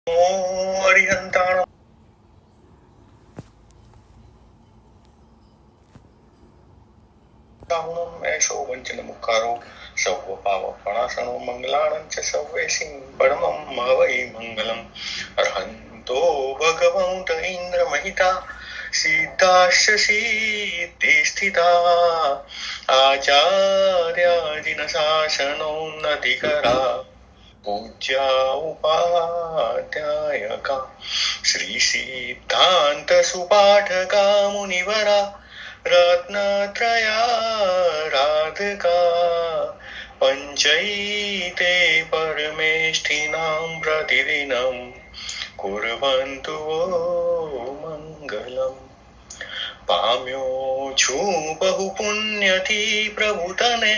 અરિહંતાણ મેષો વંચન મુખારો સૌ પાવ ફણાસણો મંગલાણં ચ સૌવે સિંહ પરમં વૈ મંગલમ અર્હંતો ભગવંત ઇન્દ્ર મહિતા સિદ્ધાશ્ચ સિદ્ધિ સ્થિતા આચાર્યાદિન શાસનોન્નતિકરા પૂજ્યા ઉપાધ્યાયકા શ્રી સિદ્ધાંત સુપાઠકા મુનિવરા રત્નત્રયારાધકા પંચૈતે પરમેષ્ઠિનાં પ્રતિદિનં કુર્વન્તુ મંગલમ. પામ્યો છું બહુ પુણ્યથી પ્રભુતને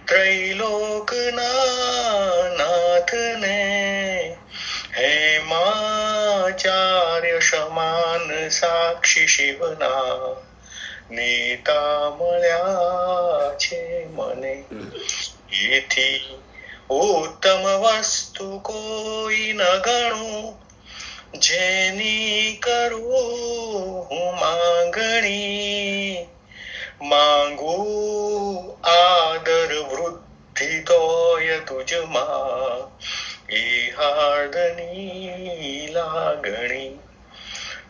ત્રૈલોકના નાથને હેમાચાર્ય સમાન સાક્ષી શિવના નેતા મળ્યા છે મને. એથી ઉત્તમ વસ્તુ કોઈ ન ગણું જેની કરું હું માંગણી. માંગું આદર વૃદ્ધિ તોય તુજમાં એ હાર્દની લાગણી.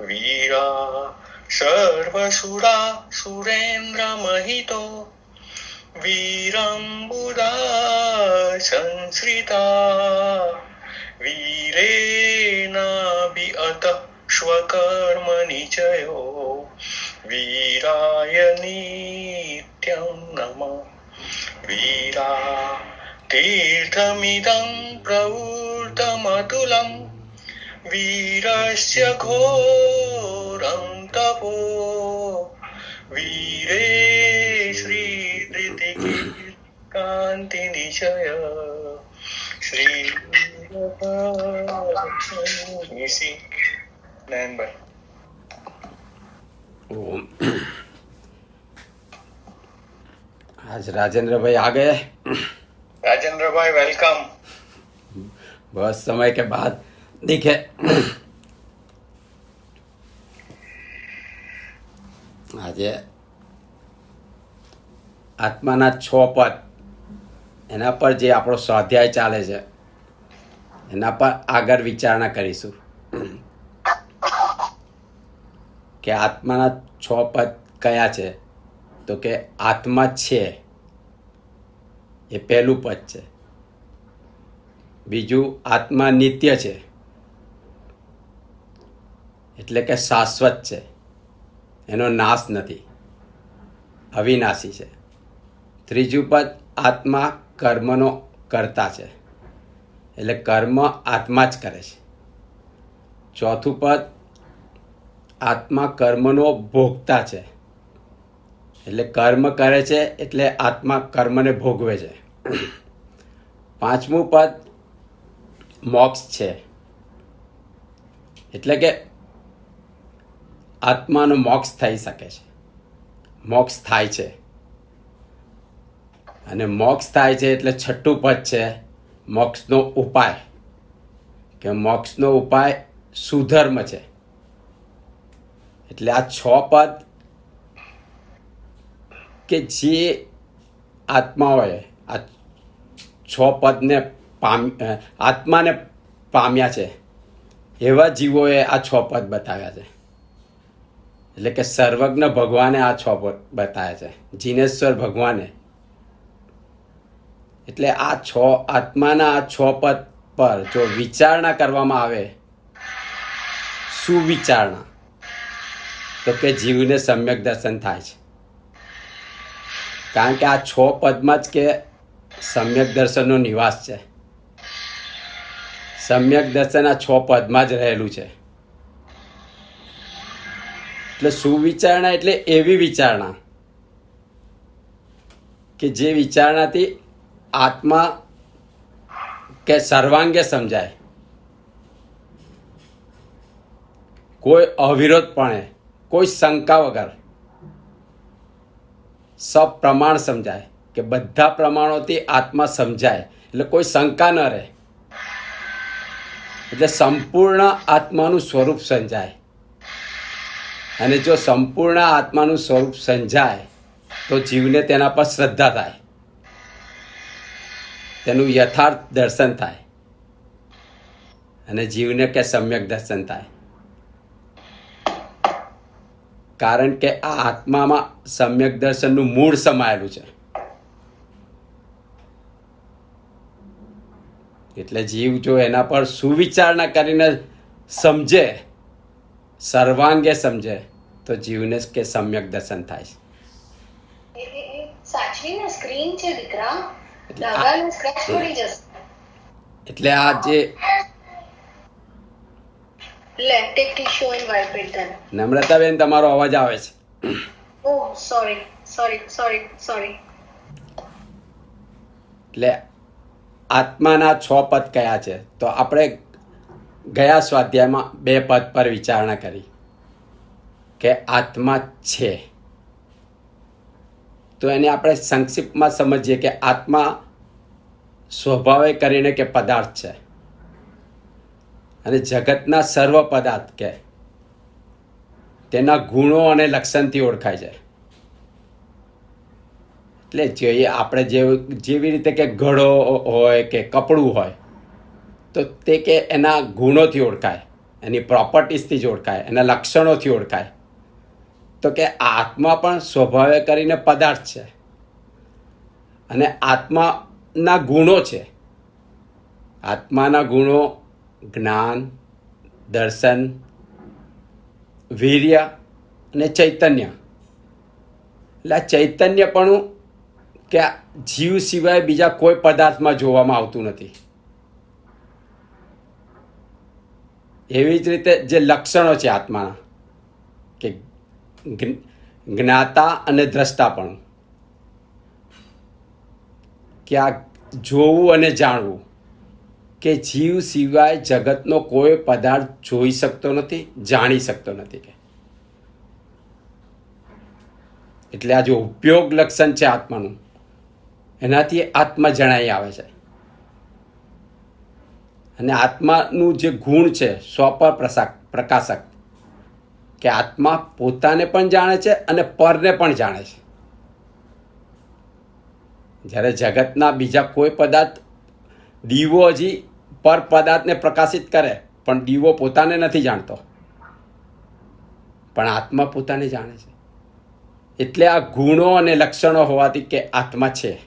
વીરા સર્વસુરા સુરેન્દ્ર મહિતો વીરંબુદા સંશ્રિતા વીરેનાભિ અત સ્વકર્મ નિચયો વીરાય નિત્યં નમઃ. વીરા તીર્થમિદં પ્રવૃત્તમતુલં વીરસ્ય ઘોરં તપો વીરે શ્રી ધૃતિકાંતિ નિચય શ્રી નયનભાઈ. आज राजेंद्र भाई आ गए. राजेंद्र भाई वेलकम. बहुत समय के बाद दिखे. આજે આત્માના 6 પદ એના પર જે આપણો સ્વાધ્યાય ચાલે છે એના પર આગળ વિચારણા કરીશું કે આત્માના 6 પદ કયા છે. તો કે આત્મા છે એ પહેલું પદ છે. બીજું આત્મા નિત્ય છે એટલે કે શાશ્વત છે, એનો નાશ નથી, અવિનાશી છે. ત્રીજું પદ આત્મા કર્મનો કર્તા છે એટલે કર્મ આત્મા જ કરે છે. ચોથું પદ આત્મા કર્મનો ભોગતા છે એટલે કર્મ કરે છે એટલે આત્મા કર્મને ભોગવે છે. પાંચમું પદ મોક્ષ છે એટલે કે આત્માનો મોક્ષ થઈ શકે છે, મોક્ષ થાય છે. અને મોક્ષ થાય છે એટલે છઠ્ઠું પદ છે મોક્ષનો ઉપાય, કે મોક્ષનો ઉપાય સુધર્મ છે. એટલે આ 6 પદ કે જે આત્માઓએ આ 6 પદને આત્માને પામ્યા છે એવા જીવોએ આ 6 પદ બતાવ્યા છે. એટલે કે સર્વજ્ઞ ભગવાને આ 6 પદ બતાવ્યા છે, જીનેશ્વર ભગવાને. એટલે આ 6 આત્માના આ 6 પદ પર જો વિચારણા કરવામાં આવે, સુવિચારણા, તો કે જીવને સમ્યક દર્શન થાય છે. કારણ કે આ 6 પદમાં જ કે સમ્યક દર્શનનો નિવાસ છે. સમ્યક દર્શન આ 6 પદમાં જ રહેલું છે. એટલે સુવિચારણા એટલે એવી વિચારણા કે જે વિચારણાથી આત્મા કે સર્વાંગે સમજાય, કોઈ અવિરોધપણે, કોઈ શંકા વગર સપ્રમાણ સમજાય, કે બધા પ્રમાણોથી આત્મા સમજાય એટલે કોઈ શંકા ન રહે. એટલે સંપૂર્ણ આત્માનું સ્વરૂપ સમજાય. અને જો સંપૂર્ણ આત્માનું સ્વરૂપ સમજાય તો જીવને તેના પર શ્રદ્ધા થાય, તેનું યથાર્થ દર્શન થાય અને જીવને કે સમ્યક દર્શન થાય. કારણ કે આ આત્મામાં સમ્યક દર્શનનું મૂળ સમાયેલું છે. એટલે જીવ જો એના પર સુવિચારણા કરીને સમજે, સર્વાંગે સમજે, તો જીવને કે સમ્યક દર્શન થાય છે. સાચવીને સ્ક્રીન છે દીકરા, એટલે આ- ડાઘાનો સ્ક્રેચ પડી જશે. એટલે આ જે લે take tissue and wipe it then. નમ્રતાબેન, તમારો અવાજ આવે છે. Oh sorry. એટલે આત્માના 6 પદ કયા છે? તો આપણે ગયા સ્વાધ્યાયમાં 2 પદ પર વિચારણા કરી કે આત્મા છે. તો એને આપણે સંક્ષિપ્તમાં સમજીએ કે આત્મા સ્વભાવે કરીને કે પદાર્થ છે અને જગતના સર્વ પદાર્થ કે તેના ગુણો અને લક્ષણથી ઓળખાય છે. એટલે જોઈએ આપણે જેવી રીતે કે ઘડો હોય કે કપડું હોય તો તે કે એના ગુણોથી ઓળખાય, એની પ્રોપર્ટીઝથી જ ઓળખાય, એના લક્ષણોથી ઓળખાય. તો કે આત્મા પણ સ્વભાવે કરીને પદાર્થ છે અને આત્માના ગુણો છે. આત્માના ગુણો જ્ઞાન, દર્શન, વીર્ય અને ચૈતન્ય. એટલે આ ચૈતન્યપણું કે આ જીવ સિવાય બીજા કોઈ પદાર્થમાં જોવામાં આવતું નથી. એવી જ રીતે જે લક્ષણો છે આત્માના કે જ્ઞાતા અને દ્રષ્ટાપણું, કે આ જોવું અને જાણવું, કે જીવ સિવાય જગતનો કોઈ પદાર્થ જોઈ શકતો નથી, જાણી શકતો નથી. કે એટલે આ જે ઉપયોગ લક્ષણ છે આત્માનું, એનાથી આત્મા જણાઈ આવે છે. અને આત્માનું જે ગુણ છે સ્વપર પ્રકાશક, કે આત્મા પોતાને પણ જાણે છે અને પરને પણ જાણે છે. જ્યારે જગતના બીજા કોઈ પદાર્થ, દીવો હજી પર પદાર્થને પ્રકાશિત કરે પણ દીવો પોતાને નથી જાણતો, પણ આત્મા પોતાને જાણે છે. એટલે આ ગુણો અને લક્ષણો હોવાથી કે આત્મા છે,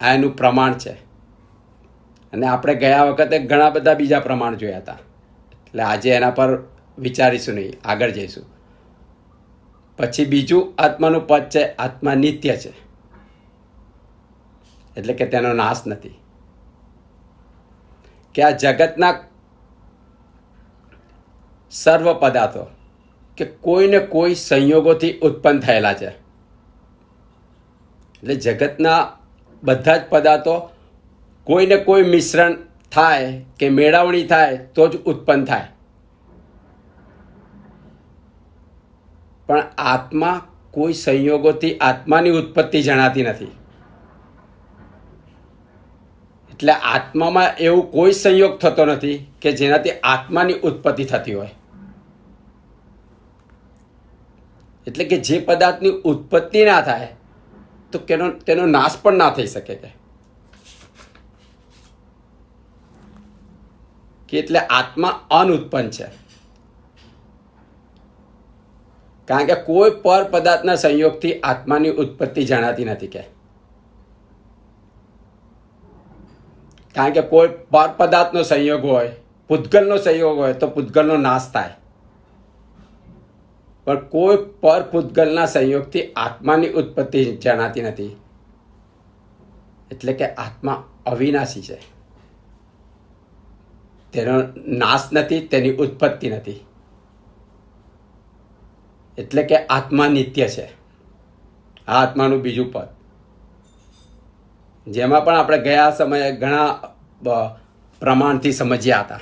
આ એનું પ્રમાણ છે. અને આપણે ગયા વખતે ઘણા બધા બીજા પ્રમાણ જોયા હતા, એટલે આજે એના પર વિચારીશું નહીં, આગળ જઈશું. પછી બીજું આત્માનું પદ છે, આત્મા નિત્ય છે, એટલે કે તેનો નાશ નથી. કે આ જગતના સર્વ પદાર્થો કે કોઈને કોઈ સંયોગોથી ઉત્પન્ન થયેલા છે. એટલે જગતના બધા જ પદાર્થો કોઈને કોઈ મિશ્રણ થાય કે મેળવણી થાય તો જ ઉત્પન્ન થાય. પણ આત્મા કોઈ સંયોગોથી આત્માની ઉત્પત્તિ જણાતી નથી. એટલે આત્મામાં એવું કોઈ સંયોગ થતો નથી કે જેનાથી આત્માની ઉત્પત્તિ થતી હોય. એટલે કે જે પદાર્થની ઉત્પત્તિ ના થાય તો તેનો નાશ પણ ના થઈ શકે. કે એટલે આત્મા અનુત્પન્ન છે. કારણ કે કોઈ પર પદાર્થના સંયોગથી આત્માની ઉત્પત્તિ જણાતી નથી. કે કારણ કે કોઈ પર પદાર્થનો સંયોગ હોય, પૂતગલનો સંયોગ હોય તો પૂતગલનો નાશ થાય, પણ કોઈ પર પૂતગલના સંયોગથી આત્માની ઉત્પત્તિ જણાતી નથી. એટલે કે આત્મા અવિનાશી છે, તેનો નાશ નથી, તેની ઉત્પત્તિ નથી. એટલે કે આત્મા નિત્ય છે. આ આત્માનું બીજું પદ, જેમાં પણ આપણે ગયા સમયે ઘણા પ્રમાણથી સમજ્યા હતા.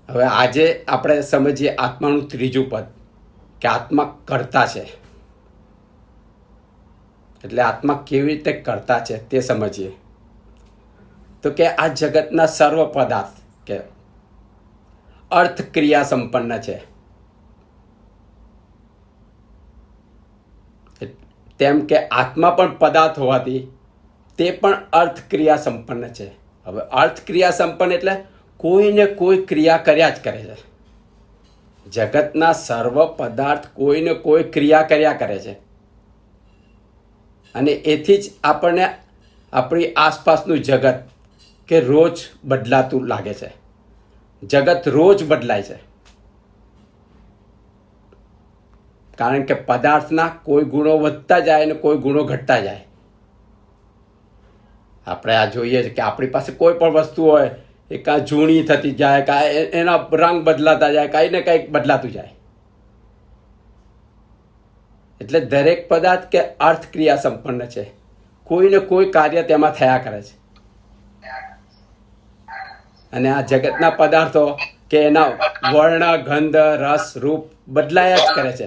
હવે આજે આપણે સમજીએ આત્માનું ત્રીજું પદ, કે આત્મા કર્તા છે. એટલે આત્મા કેવી રીતે કર્તા છે તે સમજીએ. તો કે આ જગતના સર્વ પદાર્થ કે અર્થ ક્રિયા સંપન્ન છે. તેમ કે આત્મા પણ પદાર્થ હોવાથી તે પણ અર્થ ક્રિયા સંપન્ન છે. હવે અર્થ ક્રિયા સંપન્ન એટલે કોઈને કોઈ ક્રિયા કર્યા જ કરે છે. જગતના સર્વ પદાર્થ કોઈને કોઈ ક્રિયા કર્યા કરે છે અને એથી જ આપણને આપણી આસપાસનું જગત કે રોજ બદલાતું લાગે છે. જગત રોજ બદલાય છે કારણ કે પદાર્થના કોઈ ગુણો વધતા જાય અને કોઈ ગુણો ઘટતા જાય. આપણે આ જોઈએ છે કે આપણી પાસે કોઈ પણ વસ્તુ હોય એ કાં જૂની થતી જાય, કાં એના રંગ બદલાતા જાય, કાંઈ ને કાંઈક બદલાતું જાય. એટલે દરેક પદાર્થ કે અર્થ ક્રિયા સંપન્ન છે. કોઈને કોઈ કાર્ય તેમાં થયા કરે છે અને આ જગતના પદાર્થો કે એના વર્ણ, ગંધ, રસ, રૂપ બદલાયા જ કરે છે.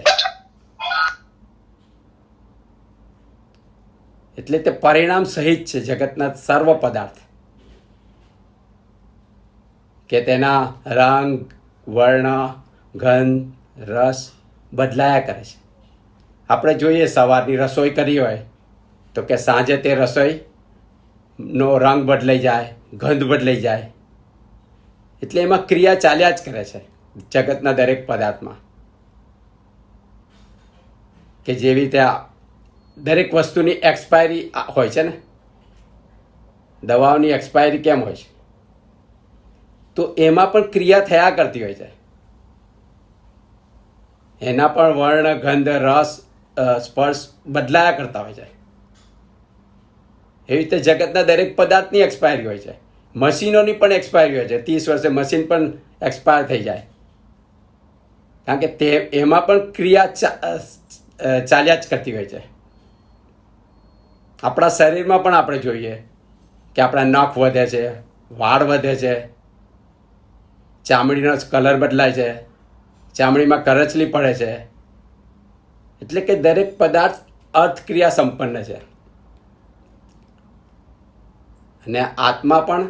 એટલે તે પરિણામ સહિત છે જગતના સર્વ પદાર્થ કે તેના રંગ, વર્ણ, ગંધ, રસ બદલાયા કરે છે. આપણે જોઈએ સવારની રસોઈ કરી હોય તો કે સાંજે તે રસોઈનો રંગ બદલાઈ જાય, ગંધ બદલાઈ જાય. એટલે એમાં ક્રિયા ચાલ્યા જ કરે છે જગતના દરેક પદાર્થમાં. કે જેવી રીતે દરેક વસ્તુની એક્સપાયરી હોય છે ને, દવાઓની એક્સપાયરી કેમ હોય છે? તો એમાં પણ ક્રિયા થયા કરતી હોય છે. એના પણ વર્ણ, ગંધ, રસ, સ્પર્શ બદલાયા કરતા હોય છે. એવી રીતે જગતના દરેક પદાર્થની એક્સપાયરી હોય છે. મશીનોની પણ એક્સપાયરી હોય છે. 30 વર્ષે મશીન પણ એક્સપાયર થઈ જાય કારણ કે તે એમાં પણ ક્રિયા ચાલ્યા જ કરતી હોય છે. આપણા શરીરમાં પણ આપણે જોઈએ કે આપણા નખ વધે છે, વાળ વધે છે, ચામડીનો કલર બદલાય છે, ચામડીમાં કરચલી પડે છે. એટલે કે દરેક પદાર્થ અર્થક્રિયા સંપન્ન છે અને આત્મા પણ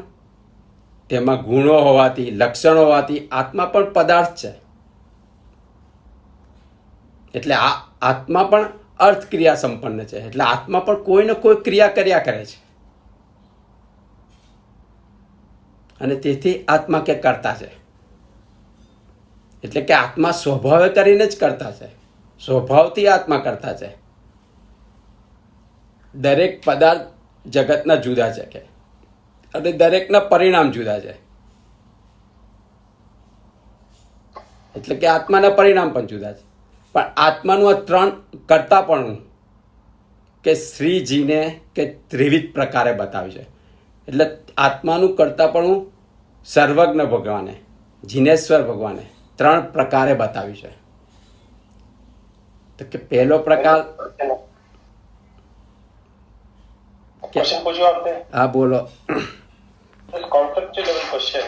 તેમાં ગુણો હોવાથી, લક્ષણો હોવાથી આત્મા પણ પદાર્થ છે. એટલે આ આત્મા પણ અર્થક્રિયા સંપન્ન છે. એટલે આત્મા પણ કોઈને કોઈ ક્રિયા કર્યા કરે છે અને તેથી આત્મા કે કરતા છે. એટલે કે આત્મા સ્વભાવે કરીને જ કરતા છે. સ્વભાવથી આત્મા કરતા છે. દરેક પદાર્થ જગતના જુદા છે કે અને દરેકના પરિણામ જુદા છે. એટલે કે આત્માના પરિણામ પણ જુદા છે. પણ આત્માનું આ 3 કરતાપણું કે શ્રીજીને કે ત્રિવિધ પ્રકારે બતાવ્યું છે. એટલે આત્માનું કરતાપણું સર્વજ્ઞ ભગવાને, જીનેશ્વર ભગવાને 3 પ્રકારે બતાવ્યું છે. તો કે પહેલો પ્રકાર क्वेश्चन पूछो आपने. હા बोलो. कॉन्सेप्चुअल लेवल क्वेश्चन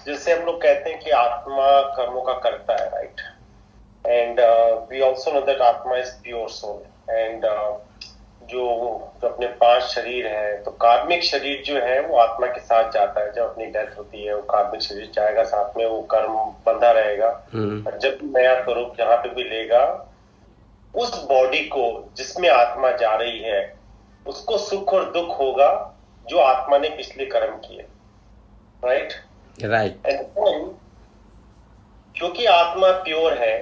जैसे हम लोग कहते हैं कि आत्मा कर्मों का करता है, right? And we also know that atma is pure soul. And जो अपने 5 शरीर है, तो कार्मिक शरीर जो है वो आत्मा के साथ जाता है. जब अपनी डेथ होती है वो कार्मिक शरीर जाएगा, साथ में वो कर्म बंधा रहेगा. और जब नया स्वरूप जहाँ पे भी लेगा, उस बॉडी को जिसमें आत्मा जा रही है उसको सुख और दुख होगा जो आत्मा ने पिछले कर्म किए, राइट? राइट. एंड क्योंकि आत्मा प्योर है,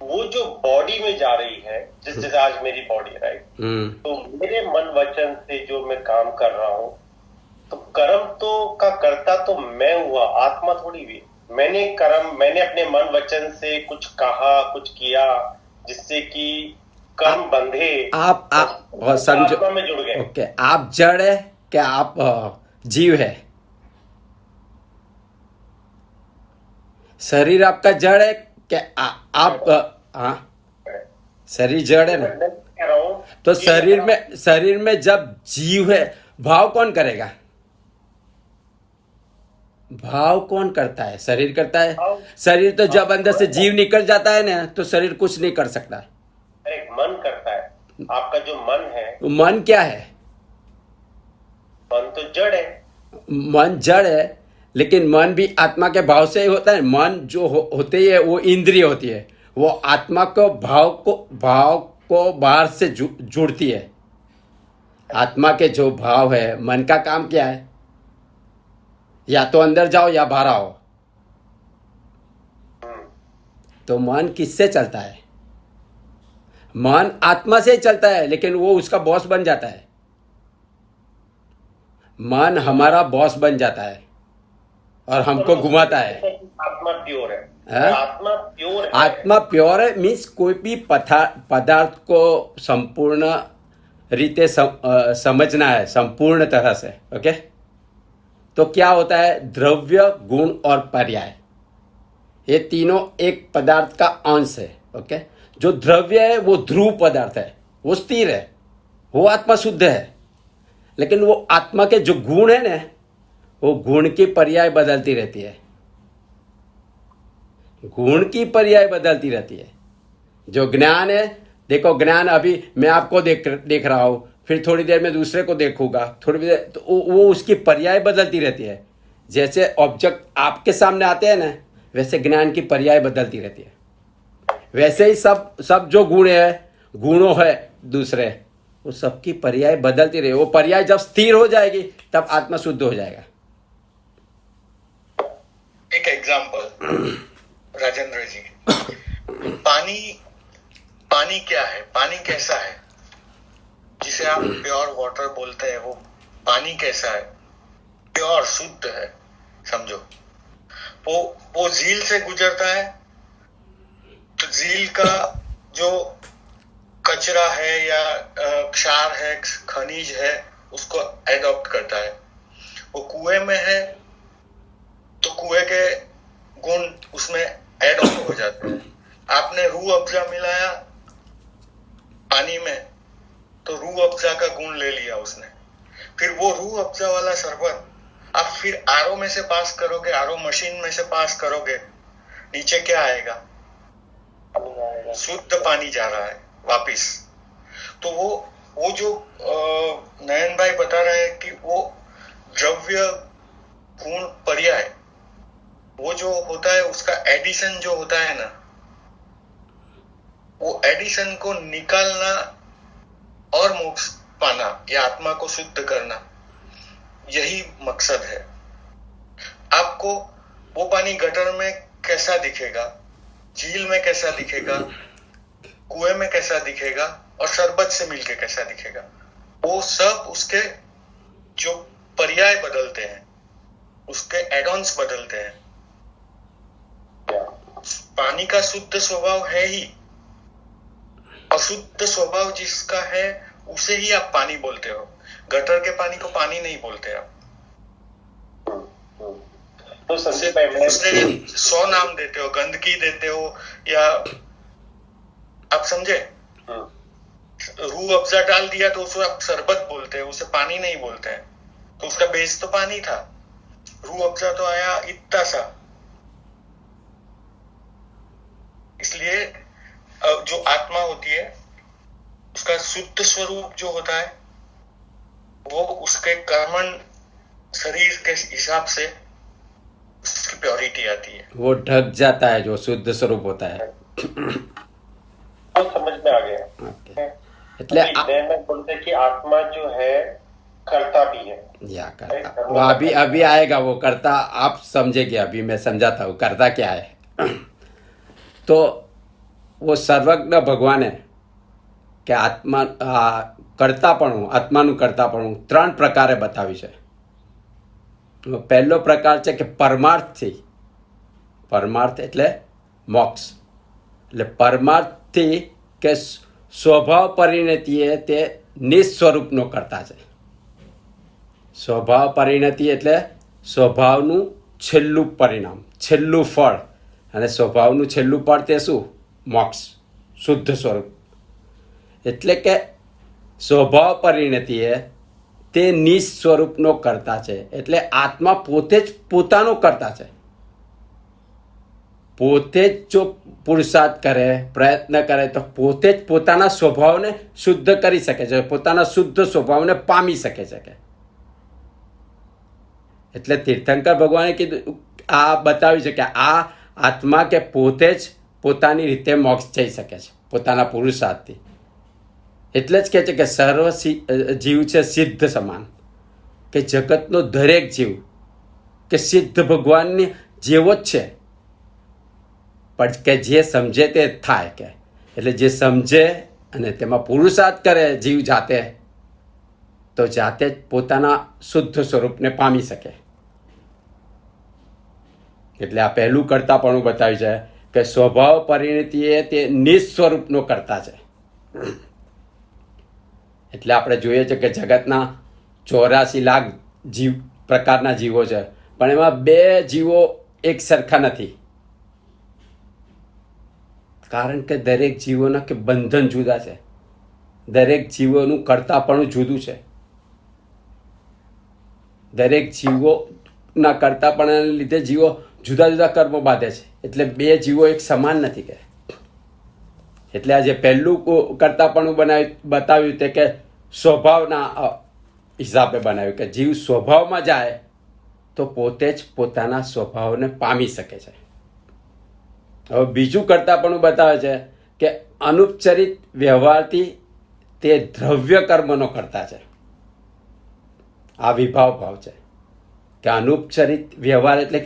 वो जो बॉडी में जा रही है, जैसे आज मेरी बॉडी, राइट? तो मेरे मन वचन से जो मैं काम कर रहा हूं, तो कर्म तो का करता तो मैं हुआ, आत्मा थोड़ी हुई. मैंने अपने मन वचन से कुछ कहा, कुछ किया जिससे कि कर्म बंधे, आप समझो, आत्मा में जुड़ गए. ओके. आप जड़ है कि आप जीव है? शरीर आपका जड़ है कि आप हाँ शरीर जड़ है ना? मैं कह रहा हूं तो शरीर में जब जीव है, भाव कौन करेगा? भाव कौन करता है? शरीर करता है. शरीर तो जब अंदर से जीव निकल जाता है ना, तो शरीर कुछ नहीं कर सकता. एक मन करता है. आपका जो मन है, मन क्या है? मन तो जड़ है. मन जड़ है लेकिन मन भी आत्मा के भाव से ही होता है। मन जो होती है वो इंद्रिय होती है, वो आत्मा को भाव को बाहर से जुड़ती है। आत्मा के जो भाव है, मन का काम क्या है? या तो अंदर जाओ या बाहर आओ। तो मन किससे चलता है? मन आत्मा से ही चलता है, लेकिन वो उसका बॉस बन जाता है। मन हमारा बॉस बन जाता है और हमको घुमाता है। आत्मा प्योर है। हाँ? आत्मा प्योर है। आत्मा प्योर है मीन्स कोई भी पदार्थ को संपूर्ण रीते समझना है, संपूर्ण तरह से। ओके, तो क्या होता है? द्रव्य, गुण और पर्याय, ये तीनों एक पदार्थ का अंश है। ओके, जो द्रव्य है वो ध्रुव पदार्थ है, वो स्थिर है, वो आत्मा शुद्ध है। लेकिन वो आत्मा के जो गुण है ना, वो गुण की पर्याय बदलती रहती है। गुण की पर्याय बदलती रहती है। जो ज्ञान है, देखो ज्ञान, अभी मैं आपको देख रहा हूँ, फिर थोड़ी देर में दूसरे को देखूंगा, थोड़ी देर, तो वो उसकी पर्याय बदलती रहती है। जैसे ऑब्जेक्ट आपके सामने आते हैं ना, वैसे ज्ञान की पर्याय बदलती रहती है। वैसे ही सब जो गुणों है दूसरे, वो सबकी पर्याय बदलती रहे। वो पर्याय जब स्थिर हो जाएगी तब आत्मा शुद्ध हो जाएगा। एक एग्जाम्पल राजेंद्र जी, पानी क्या है? पानी कैसा है? जिसे आप प्योर वाटर बोलते हैं, वो पानी कैसा है? प्योर, शुद्ध है, समझो। वो झील से गुजरता है तो झील का जो कचरा है या क्षार है, खनिज है, उसको एडॉप्ट करता है। वो कुएं में है तो कुएं के गुण उसमें ऐड ऑन हो जाते हैं। आपने रूह अफ़ज़ा मिलाया पानी में तो रूह अफ़ज़ा का गुण ले लिया उसने। फिर वो रूह अफ़ज़ा वाला शरबत आप फिर आरओ में से पास करोगे, आरओ मशीन में से पास करोगे, नीचे क्या आएगा? शुद्ध पानी जा रहा है वापिस। तो वो जो नयन भाई बता रहे हैं कि वो द्रव्य, गुण, पर्याय, वो जो होता है उसका एडिशन जो होता है ना, वो एडिशन को निकालना और मोक्ष पाना या आत्मा को शुद्ध करना, यही मकसद है। आपको वो पानी गटर में कैसा दिखेगा, झील में कैसा दिखेगा, कुएं में कैसा दिखेगा और शरबत से मिलके कैसा दिखेगा, वो सब उसके जो पर्याय बदलते हैं, उसके एडॉन्स बदलते हैं। पानी का शुद्ध स्वभाव है ही, अशुद्ध स्वभाव जिसका है उसे ही आप पानी बोलते हो। गटर के पानी को पानी नहीं बोलते आप। तो सबसे पहले 100 नाम देते हो, गंदगी देते हो, या आप समझे? रूह अफ़ज़ा डाल दिया तो उसे आप शरबत बोलते हैं, उसे पानी नहीं बोलते हैं। तो उसका बेस तो पानी था, रूह अफ़ज़ा तो आया इतना सा। इसलिए जो आत्मा होती है उसका शुद्ध स्वरूप जो होता है वो उसके कर्मण शरीर के हिसाब से उसकी प्योरिटी आती है, वो ढक जाता है जो शुद्ध स्वरूप होता है। तो समझ में आ गया। ओके, એટલે मैं बोलते कि आत्मा जो है करता भी है या करता, वो अभी आएगा वो करता, आप समझेंगे। अभी मैं समझाता हूँ करता क्या है। तो वो सर्वज्ञ ભગવાને કે આત્મા કરતાપણું, આત્માનું કરતાપણું 3 પ્રકારે બતાવ્યું છે। પહેલો પ્રકાર છે કે પરમાર્થથી, પરમાર્થ એટલે મોક્ષ, એટલે પરમાર્થથી કે સ્વભાવ પરિણતિએ તે નિસ્વરૂપનો કરતા છે। સ્વભાવ પરિણતિ એટલે સ્વભાવનું છેલ્લું પરિણામ, છેલ્લું ફળ, અને સ્વભાવનું છેલ્લું ફળ તે શું? મોક્ષ, શુદ્ધ સ્વરૂપ। એટલે કે સ્વભાવ પરિણતિએ તે નિસ્વરૂપનો કરતા છે। એટલે આત્મા પોતે જ પોતાનો કરતા છે। પોતે જ જો પુરુષાર્થ કરે, પ્રયત્ન કરે તો પોતે જ પોતાના સ્વભાવને શુદ્ધ કરી શકે છે, પોતાના શુદ્ધ સ્વભાવને પામી શકે છે। એટલે તીર્થંકર ભગવાને કીધું, આ બતાવ્યું છે કે આ આત્મા કે પોતે જ પોતાની રીતે મોક્ષ જઈ શકે છે પોતાના પુરુષાર્થથી. એટલે જ કહે છે કે સર્વ જીવ છે સિદ્ધ સમાન, કે જગતનો દરેક જીવ કે સિદ્ધ ભગવાનની જેવો જ છે, પણ કે જે સમજે તે થાય. કે એટલે જે સમજે અને તેમાં પુરુષાર્થ કરે જીવ જાતે, તો જાતે જ પોતાના શુદ્ધ સ્વરૂપને પામી શકે. એટલે આ પહેલું કર્તાપણું બતાવ્યું છે કે સ્વભાવ પરિણતિએ તે નિસ્વરૂપનો કર્તા છે. એટલે આપણે જોઈએ છે કે જગતના 84 લાખ પ્રકારના જીવો છે, પણ એમાં 2 જીવો એક સરખા નથી. કારણ કે દરેક જીવોના કે બંધન જુદા છે, દરેક જીવોનું કર્તાપણું જુદું છે. દરેક જીવોના કર્તાપણને લીધે જીવો જુદા જુદા કર્મો બાંધે છે. એટલે 2 જીવો એક સમાન નથી. કે એટલે આ જે પહેલું કર્તાપણું બતાવ્યું તે કે સ્વભાવના હિસાબે બનાવ્યું, કે જીવ સ્વભાવમાં જાય તો પોતે જ પોતાના સ્વભાવને પામી શકે છે. હવે બીજું કર્તાપણું બતાવે છે કે અનુપચરિત વ્યવહારથી તે દ્રવ્ય કર્મનો કરતા છે. આ વિભાવ ભાવ છે કે અનુપચરિત વ્યવહાર એટલે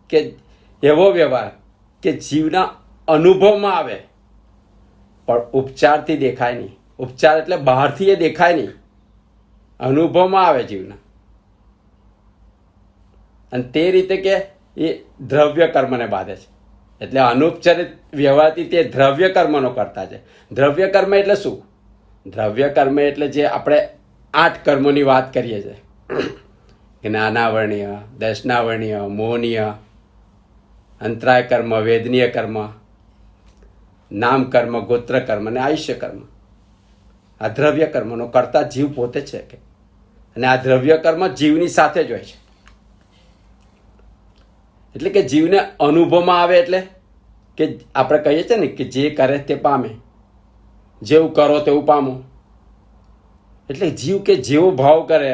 કે એવો વ્યવહાર કે જીવના અનુભવમાં આવે પણ ઉપચારથી દેખાય નહીં. ઉપચાર એટલે બહારથી એ દેખાય નહીં, અનુભવમાં આવે જીવના. અને તે રીતે કે એ દ્રવ્ય કર્મને બાંધે છે. એટલે અનુપચરિત વ્યવહારથી તે દ્રવ્ય કર્મનો કરતા છે. દ્રવ્ય કર્મ એટલે શું? દ્રવ્ય કર્મ એટલે જે આપણે 8 કર્મોની વાત કરીએ છીએ, જ્ઞાનાવર્ણ્ય, દર્શનાવર્ણ્ય, મોહનીય, અંતરાય કર્મ, વેદનીય કર્મ, નામ કર્મ, ગોત્ર કર્મ અને આયુષ્ય કર્મ. આ દ્રવ્ય કર્મનો કરતા જીવ પોતે છે. કે અને આ દ્રવ્ય કર્મ જીવની સાથે જ હોય છે. એટલે કે જીવને અનુભવમાં આવે, એટલે કે આપણે કહીએ છીએ ને કે જે કરે તે પામે, જેવું કરો તેવું પામો. એટલે જીવ કે જેવો ભાવ કરે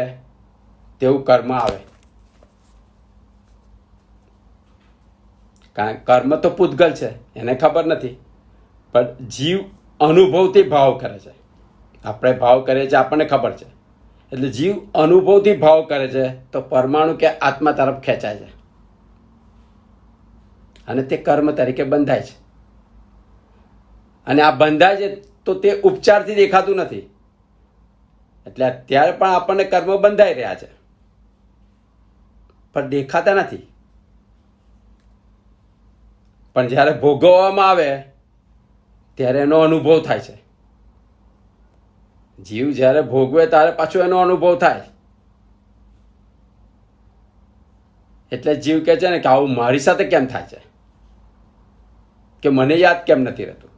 તેવું કર્મ આવે. કારણ કર્મ તો પૂતગલ છે, એને ખબર નથી, પણ જીવ અનુભવથી ભાવ કરે છે. આપણે ભાવ કરીએ છીએ, આપણને ખબર છે. એટલે જીવ અનુભવથી ભાવ કરે છે તો પરમાણુ કે આત્મા તરફ ખેંચાય છે અને તે કર્મ તરીકે બંધાય છે. અને આ બંધાય છે તો તે ઉપચારથી દેખાતું નથી. એટલે અત્યારે પણ આપણને કર્મ બંધાઈ રહ્યા છે, પણ દેખાતા નથી. પણ જ્યારે ભોગવવામાં આવે ત્યારે એનો અનુભવ થાય છે. જીવ જ્યારે ભોગવે ત્યારે પાછો એનો અનુભવ થાય. એટલે જીવ કહે છે ને કે આવું મારી સાથે કેમ થાય છે, કે મને યાદ કેમ નથી રહેતું,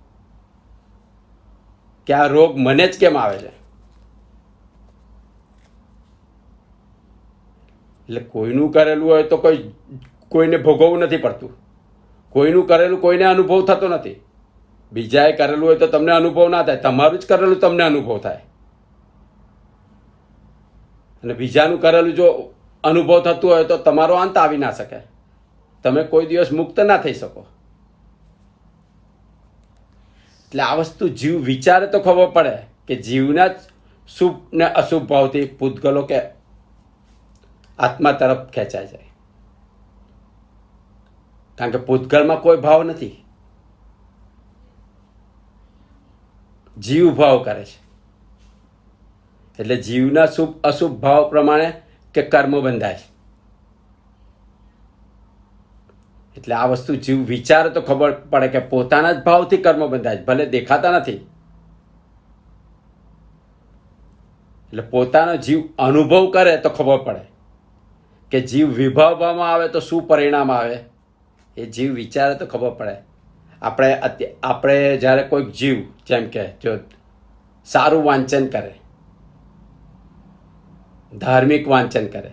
કે આ રોગ મને જ કેમ આવે છે. એટલે કોઈનું કરેલું હોય તો કોઈને ભોગવવું નથી પડતું. કોઈનું કરેલું કોઈને અનુભવ થતો નથી. બીજાએ કરેલું હોય તો તમને અનુભવ ના થાય, તમારું જ કરેલું તમને અનુભવ થાય. અને બીજાનું કરેલું જો અનુભવ થતું હોય તો તમારો અંત આવી ના શકે, તમે કોઈ દિવસ મુક્ત ના થઈ શકો. એટલે આ વસ્તુ જીવ વિચારે તો ખબર પડે કે જીવના જ શુભ ને અશુભ ભાવથી પૂતગલો કે આત્મા તરફ ખેંચાય જાય. કારણ કે પૂતગલમાં કોઈ ભાવ નથી, જીવ ભાવ કરે છે. એટલે જીવના શુભ અશુભ ભાવ પ્રમાણે કે કર્મ બંધાય છે. એટલે આ વસ્તુ જીવ વિચારે તો ખબર પડે કે પોતાના જ ભાવથી કર્મ બંધાય છે, ભલે દેખાતા નથી. એટલે પોતાનો જીવ અનુભવ કરે તો ખબર પડે કે જીવ વિભાવવામાં આવે તો શું પરિણામ આવે. એ જીવ વિચારે તો ખબર પડે. આપણે જ્યારે કોઈક જીવ જેમ કે જો સારું વાંચન કરે, ધાર્મિક વાંચન કરે,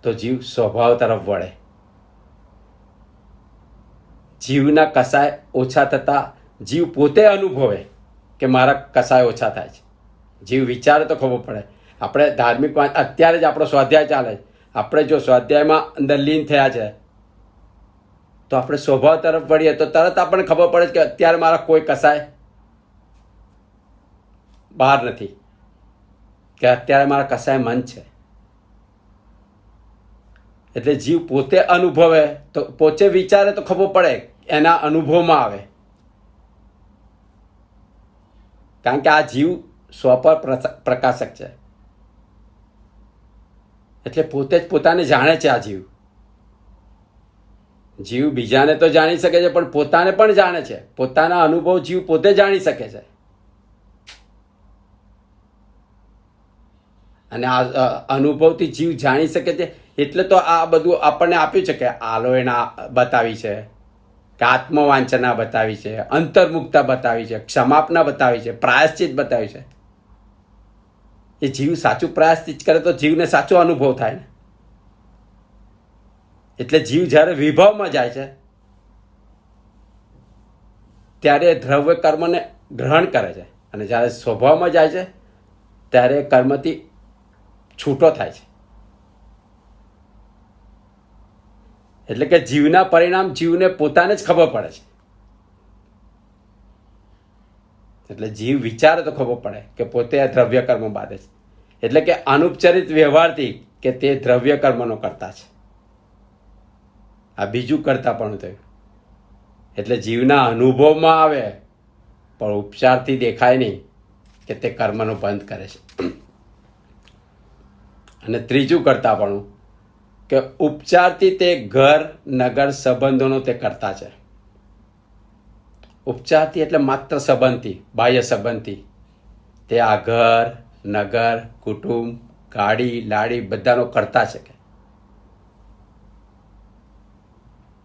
તો જીવ સ્વભાવ તરફ વળે. જીવના કસાય ઓછા થતા જીવ પોતે અનુભવે કે મારા કસાય ઓછા થાય છે. જીવ વિચારે તો ખબર પડે આપણે ધાર્મિક અત્યારે જ આપણો સ્વાધ્યાય ચાલે છે. આપણે જો સ્વાધ્યાયમાં અંદર લીન થયા છે તો આપણે સ્વભાવ તરફ વળીએ તો તરત આપણને ખબર પડે છે કે અત્યારે મારા કોઈ કસાય બહાર નથી, કે અત્યારે મારા કસાય મન છે. એટલે જીવ પોતે અનુભવે તો પોતે વિચારે તો ખબર પડે, એના અનુભવમાં આવે. કારણ કે આ જીવ સ્વ પર પ્રકાશક છે. એટલે પોતે જ પોતાને જાણે છે. આ જીવ બીજાને તો જાણી શકે છે, પણ પોતાને પણ જાણે છે. પોતાના અનુભવ જીવ પોતે જાણી શકે છે. અને આ અનુભવથી જીવ જાણી શકે છે. એટલે તો આ બધું આપણને આપ્યું છે કે આલોયના બતાવી છે, કે આત્મવાંચના બતાવી છે, અંતર્મુક્તા બતાવી છે, ક્ષમાપના બતાવી છે, પ્રાયશ્ચિત બતાવી છે. એ જીવ સાચું પ્રાયશ્ચિત કરે તો જીવને સાચો અનુભવ થાય ને. એટલે જીવ જ્યારે વિભાવમાં જાય છે ત્યારે દ્રવ્ય કર્મને ગ્રહણ કરે છે, અને જ્યારે સ્વભાવમાં જાય છે ત્યારે કર્મથી છૂટો થાય છે. એટલે કે જીવના પરિણામ જીવને પોતાને જ ખબર પડે છે. એટલે જીવ વિચારે તો ખબર પડે કે પોતે આ દ્રવ્ય કર્મ બાંધે છે. એટલે કે અનુપચરિત વ્યવહારથી કે તે દ્રવ્ય કર્મનો કરતા છે. આ બીજું કરતા પણ થયું. એટલે જીવના અનુભવમાં આવે પણ ઉપચારથી દેખાય નહીં કે તે કર્મનો બંધ કરે છે. અને ત્રીજું કરતા પણ કે ઉપચારથી તે ઘર નગર સંબંધોનો તે કરતા છે. ઉપચારથી એટલે માત્ર સંબંધથી, બાહ્ય સંબંધથી તે આ ઘર નગર કુટુંબ ગાડી લાડી બધાનો કરતા છે. કે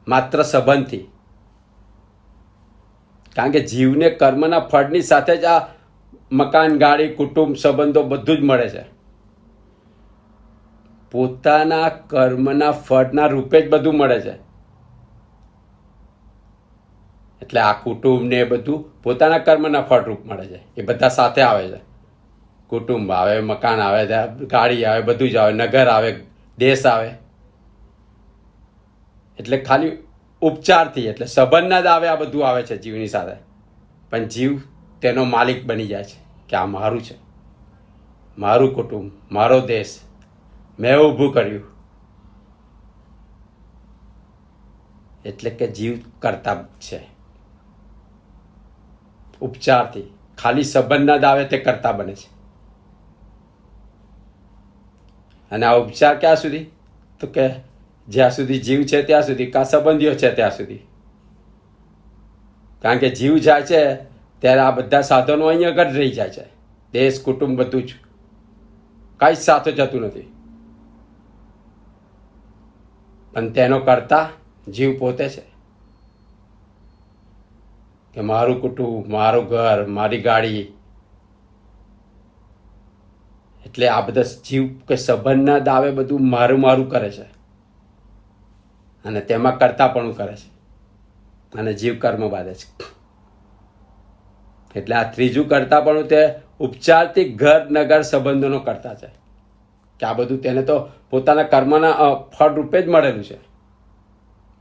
માત્ર સંબંધથી. કારણ કે જીવને કર્મના ફળની સાથે જ આ મકાન ગાડી કુટુંબ સંબંધો બધું જ મળે છે. પોતાના કર્મના ફળના રૂપે જ બધું મળે છે. એટલે આ કુટુંબ ને એ બધું પોતાના કર્મના ફળ રૂપ મળે છે. એ બધા સાથે આવે છે. કુટુંબ આવે, મકાન આવે, ગાડી આવે, બધું જ આવે, નગર આવે, દેશ આવે. એટલે ખાલી ઉપચારથી એટલે સંબંધના જ આવે, આ બધું આવે છે જીવની સાથે. પણ જીવ તેનો માલિક બની જાય છે કે આ મારું છે, મારું કુટુંબ, મારો દેશ, મેં ઊભું કર્યું. એટલે કે જીવ કરતા છે ઉપચારથી. ખાલી સંબંધના જ આવે તે કરતા બને છે. અને આ ઉપચાર ક્યાં સુધી? તો કે જ્યાં સુધી જીવ છે ત્યાં સુધી, કાં સંબંધીઓ છે ત્યાં સુધી. કારણ કે જીવ જાય છે ત્યારે આ બધા સાધનો અહીંયા આગળ રહી જાય છે. દેશ કુટુંબ બધું જ કાંઈ જ સાથે જતું નથી. પણ તેનો કરતા જીવ પોતે છે. કે મારું કુટુંબ, મારું ઘર, મારી ગાડી. એટલે આ બધા જીવ કે સંબંધના દાવે બધું મારું મારું કરે છે, અને તેમાં કરતાપણું કરે છે, અને જીવ કર્મ બાંધે છે. એટલે આ ત્રીજું કરતાપણું તે ઉપચારથી ઘર નગર સંબંધોનો કરતા છે. કે આ બધું તેને તો પોતાના કર્મના ફળ રૂપે જ મળેલું છે,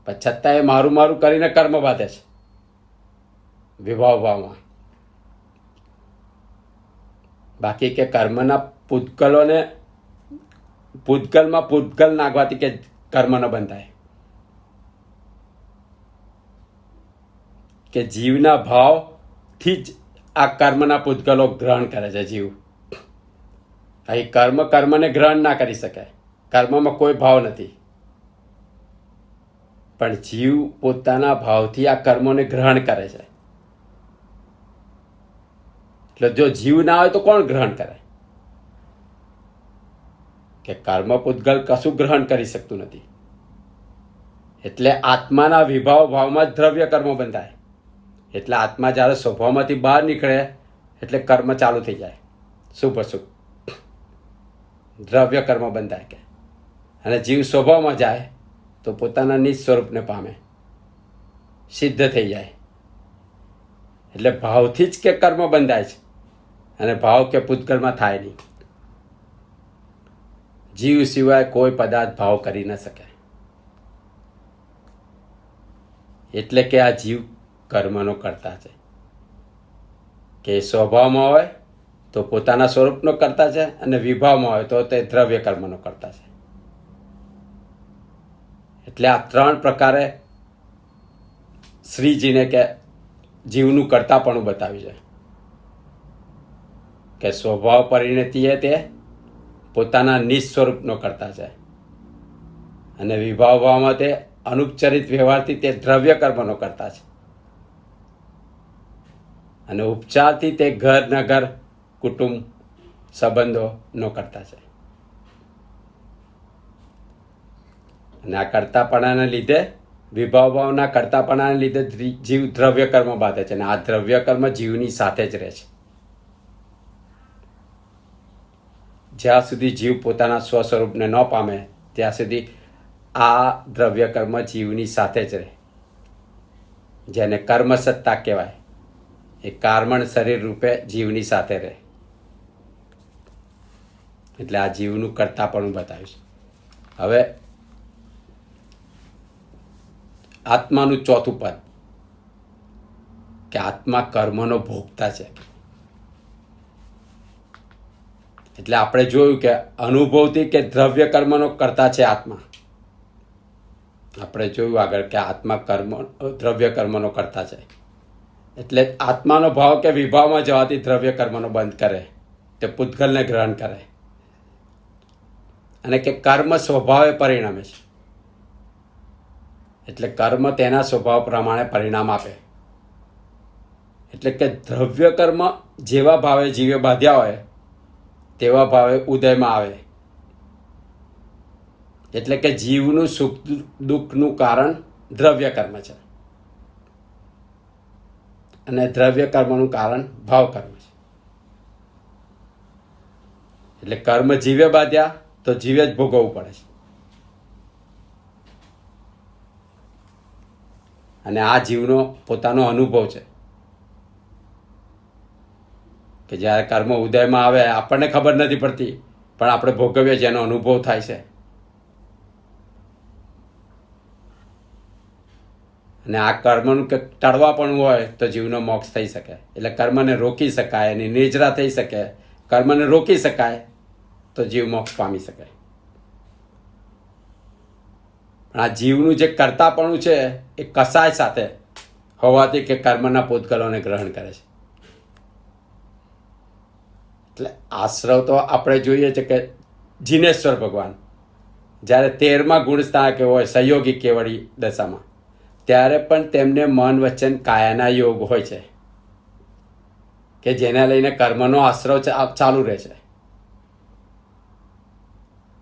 પણ છતાં એ મારું મારું કરીને કર્મ બાંધે છે વિભાવમાં. બાકી કે કર્મના પૂતગલોને પૂતગલમાં પૂતગલ નાખવાથી કે કર્મ ન બંધાય. કે જીવના ભાવથી જ આ કર્મના પૂતગલો ગ્રહણ કરે છે જીવ. અહીં કર્મને ગ્રહણ ના કરી શકે. કર્મમાં કોઈ ભાવ નથી, પણ જીવ પોતાના ભાવથી આ કર્મોને ગ્રહણ કરે છે. એટલે જો જીવ ના હોય તો કોણ ગ્રહણ કરે? કે કર્મ પૂતગલ કશું ગ્રહણ કરી શકતું નથી. એટલે આત્માના વિભાવ ભાવમાં જ દ્રવ્ય કર્મ બંધાય. એટલે આત્મા જ્યારે સ્વભાવમાંથી બહાર નીકળે એટલે કર્મ ચાલુ થઈ જાય, શુભ અશુભ દ્રવ્ય કર્મ બંધાય. કે અને જીવ સ્વભાવમાં જાય તો પોતાના નિજ સ્વરૂપને પામે, સિદ્ધ થઈ જાય. એટલે ભાવથી જ કે કર્મ બંધાય છે, અને ભાવ કે પૂતગલમાં થાય નહીં. જીવ સિવાય કોઈ પદાર્થ ભાવ કરી ન શકે. એટલે કે આ જીવ કર્મનો કરતા છે. કે સ્વભાવમાં હોય તો પોતાના સ્વરૂપનો કરતા છે, અને વિભાવમાં હોય તો તે દ્રવ્ય કર્મનો કરતા છે. એટલે આ 3 પ્રકારે શ્રીજીને કે જીવનું કરતાપણું બતાવ્યું છે. કે સ્વભાવ પરિણતિએ તે પોતાના નિસ્વરૂપનો કરતા છે, અને વિભાવમાં તે અનુપચરિત વ્યવહારથી તે દ્રવ્ય કર્મનો કરતા છે, અને ઉપચારથી તે ઘર નગર કુટુંબ સંબંધોનો કરતા છે. અને આ કરતાપણાને લીધે વિભાવના કરતાપણાને લીધે જીવ દ્રવ્ય કર્મ બાંધે છે, અને આ દ્રવ્ય કર્મ જીવની સાથે જ રહે છે. જ્યાં સુધી જીવ પોતાના સ્વ સ્વરૂપને ન પામે ત્યાં સુધી આ દ્રવ્ય કર્મ જીવની સાથે જ રહે. જેને કર્મ સત્તા કહેવાય, એ કાર્મણ શરીર રૂપે જીવની સાથે રહે. એટલે આ જીવનું કરતાપણું બતાવ્યું છે. હવે આત્માનું 4થું પદ, કે આત્મા કર્મનો ભોગતા છે. એટલે આપણે જોયું કે અનુભવથી કે દ્રવ્ય કર્મનો કરતા છે આત્મા. આપણે જોયું આગળ કે આત્મા દ્રવ્ય કર્મનો કરતા છે. એટલે આત્માનો ભાવ કે વિભાવમાં જવાથી દ્રવ્ય કર્મનો બંધ કરે, તે પૂતગલને ગ્રહણ કરે, અને કે કર્મ સ્વભાવે પરિણમે છે. એટલે કર્મ તેના સ્વભાવ પ્રમાણે પરિણામ આપે. એટલે કે દ્રવ્ય કર્મ જેવા ભાવે જીવે બાંધ્યા હોય તેવા ભાવે ઉદયમાં આવે. એટલે કે જીવનું સુખ દુઃખનું કારણ દ્રવ્ય કર્મ છે, અને દ્રવ્ય કર્મનું કારણ ભાવ કર્મ છે. એટલે કર્મ જીવે બાંધ્યા તો જીવે જ ભોગવવું પડે છે. અને આ જીવનો પોતાનો અનુભવ છે કે જ્યારે કર્મ ઉદયમાં આવે આપણને ખબર નથી પડતી, પણ આપણે ભોગવીએ જેનો અનુભવ થાય છે. અને આ કર્મનું કે ટળવા પણ હોય તો જીવનો મોક્ષ થઈ શકે. એટલે કર્મને રોકી શકાય, એની નિર્જરા થઈ શકે. કર્મને રોકી શકાય તો જીવ મોક્ષ પામી શકે. પણ આ જીવનું જે કરતાપણું છે એ કસાય સાથે હોવાથી કે કર્મના પૂતગલોને ગ્રહણ કરે છે. એટલે આશ્રવ તો આપણે જોઈએ છે કે જીનેશ્વર ભગવાન જ્યારે 13મા ગુણસ્થાનક હોય સહયોગી કેવળી દશામાં, ત્યારે પણ તેમને મન વચન કાયાના યોગ હોય છે કે જેને લઈને કર્મનો આશ્રવ ચાલુ રહે છે,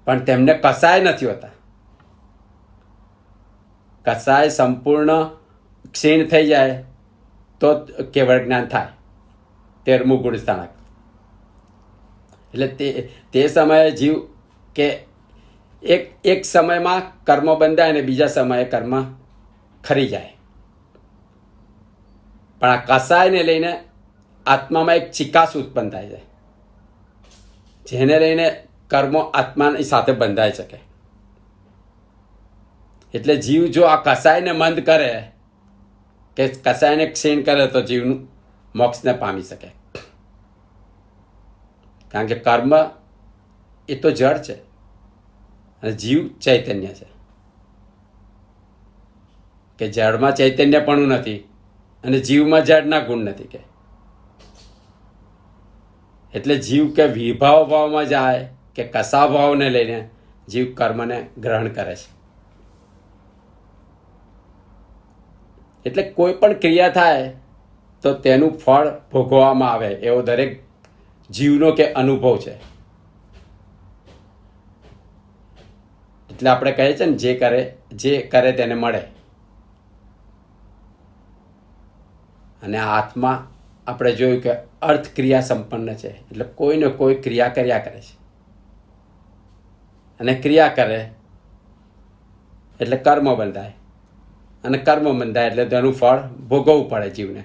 પણ તેમને કસાય નથી હોતા. કસાય સંપૂર્ણ ક્ષીણ થઈ જાય તો કેવળ જ્ઞાન થાય. 13મું ગુણસ્થાનક. એટલે તે સમયે જીવ કે એક સમયમાં કર્મ બંધાય ને બીજા સમયે કર્મ ખરી જાય. પણ આ કસાયને લઈને આત્મામાં એક ચિકાસ ઉત્પન્ન થાય છે, જેને લઈને કર્મો આત્માની સાથે બંધાઈ શકે. એટલે જીવ જો આ કસાયને મંદ કરે કે કસાયને ક્ષીણ કરે તો જીવનું મોક્ષને પામી શકે. કારણ કે કર્મ એ તો જળ છે અને જીવ ચૈતન્ય છે. કે જળમાં ચૈતન્ય પણ નથી અને જીવમાં જળના ગુણ નથી. કે એટલે જીવ કે વિભાવ ભાવમાં જાય કે કસા ભાવને લઈને જીવ કર્મને ગ્રહણ કરે છે. એટલે કોઈ પણ ક્રિયા થાય તો તેનું ફળ ભોગવવામાં આવે એવો દરેક જીવનો કે અનુભવ છે. એટલે આપણે કહીએ છીએ ને જે કરે તેને મળે. અને આ આત્મા આપણે જોયું કે અર્થ ક્રિયા સંપન્ન છે. એટલે કોઈને કોઈ ક્રિયા કર્યા કરે છે, અને ક્રિયા કરે એટલે કર્મ બંધાય, અને કર્મ બંધાય એટલે તેનું ફળ ભોગવવું પડે જીવને.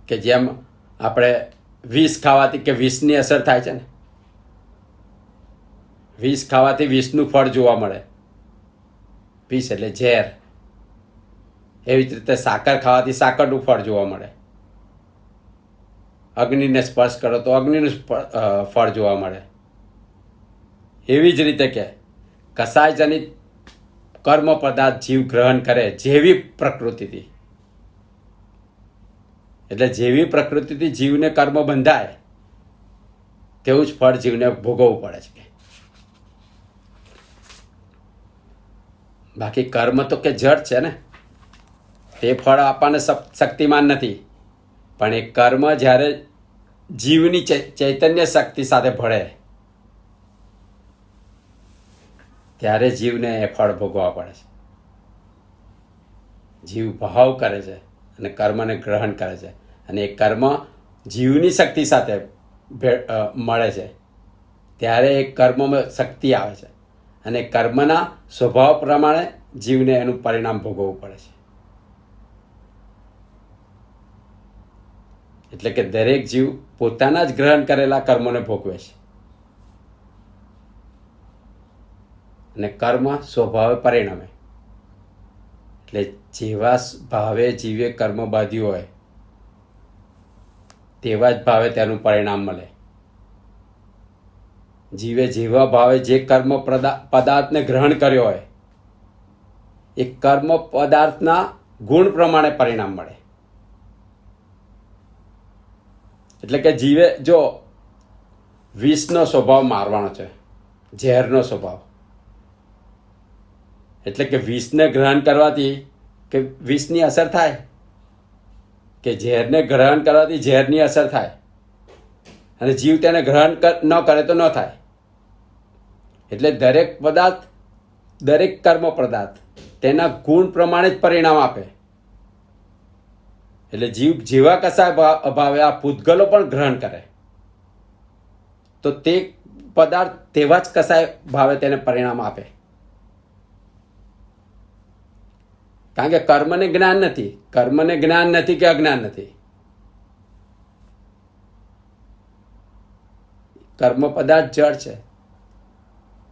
કે જેમ આપણે વિષ ખાવાથી કે વિષની અસર થાય છે ને, વિષ ખાવાથી વિષનું ફળ જોવા મળે. વિષ એટલે ઝેર. એવી જ રીતે સાકર ખાવાથી સાકરનું ફળ જોવા મળે. અગ્નિને સ્પર્શ કરો તો અગ્નિનું ફળ જોવા મળે. એવી જ રીતે કે કસાયજનિત કર્મ પદાર્થ જીવ ગ્રહણ કરે જેવી પ્રકૃતિથી, એટલે જેવી પ્રકૃતિથી જીવને કર્મ બંધાય તેવું જ ફળ જીવને ભોગવવું પડે છે. બાકી કર્મ તો કે જડ છે ને, તે ફળ આપવાને શક્તિમાન નથી. પણ એ કર્મ જ્યારે જીવની ચૈતન્ય શક્તિ સાથે ભળે ત્યારે જીવને એ ફળ ભોગવવા પડે છે. જીવ ભાવ કરે છે અને કર્મને ગ્રહણ કરે છે, અને એ કર્મ જીવની શક્તિ સાથે મળે છે ત્યારે એ કર્મમાં શક્તિ આવે છે, અને કર્મના સ્વભાવ પ્રમાણે જીવને એનું પરિણામ ભોગવવું પડે છે. એટલે કે દરેક જીવ પોતાના જ ગ્રહણ કરેલા કર્મોને ભોગવે છે, અને કર્મ સ્વભાવે પરિણમે. એટલે જેવા ભાવે જીવે કર્મ બાંધ્યું હોય તેવા જ ભાવે તેનું પરિણામ મળે. જીવે જેવા ભાવે જે કર્મ પદાર્થને ગ્રહણ કર્યો હોય એ કર્મ પદાર્થના ગુણ પ્રમાણે પરિણામ મળે. એટલે કે જીવે જો વિષનો સ્વભાવ મારવાનો છે, ઝેરનો સ્વભાવ, એટલે કે વિષને ગ્રહણ કરવાથી કે વિષની અસર થાય, કે ઝેરને ગ્રહણ કરવાથી ઝેરની અસર થાય, અને જીવ તેને ગ્રહણ ન કરે તો ન થાય. એટલે દરેક પદાર્થ, દરેક કર્મ પદાર્થ તેના ગુણ પ્રમાણે જ પરિણામ આપે. એટલે જીવ જેવા કસાય અભાવે આ પૂતગલો પણ ગ્રહણ કરે તો તે પદાર્થ તેવા જ કસાય ભાવે તેને પરિણામ આપે. કારણ કે કર્મને જ્ઞાન નથી. કર્મને જ્ઞાન નથી કે અજ્ઞાન નથી. કર્મ પદાર્થ જળ છે,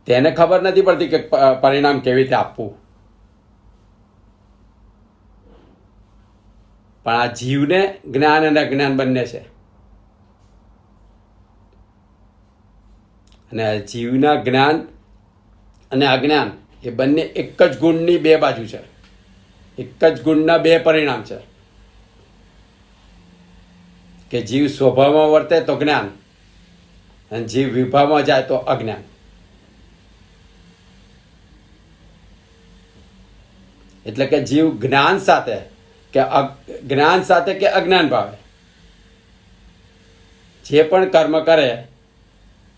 તેને ખબર નથી પડતી કે પરિણામ કેવી રીતે આપવું. પણ આ જીવને જ્ઞાન અને અજ્ઞાન બંને છે, અને આ જીવના જ્ઞાન અને અજ્ઞાન એ બંને એક જ ગુણની બે બાજુ છે, એક જ ગુણના બે પરિણામ છે. કે જીવ સ્વભાવમાં વર્તે તો જ્ઞાન, અને જીવ વિભાવમાં જાય તો અજ્ઞાન. એટલે કે જીવ જ્ઞાન સાથે કે અજ્ઞાન ભાવે જે પણ કર્મ કરે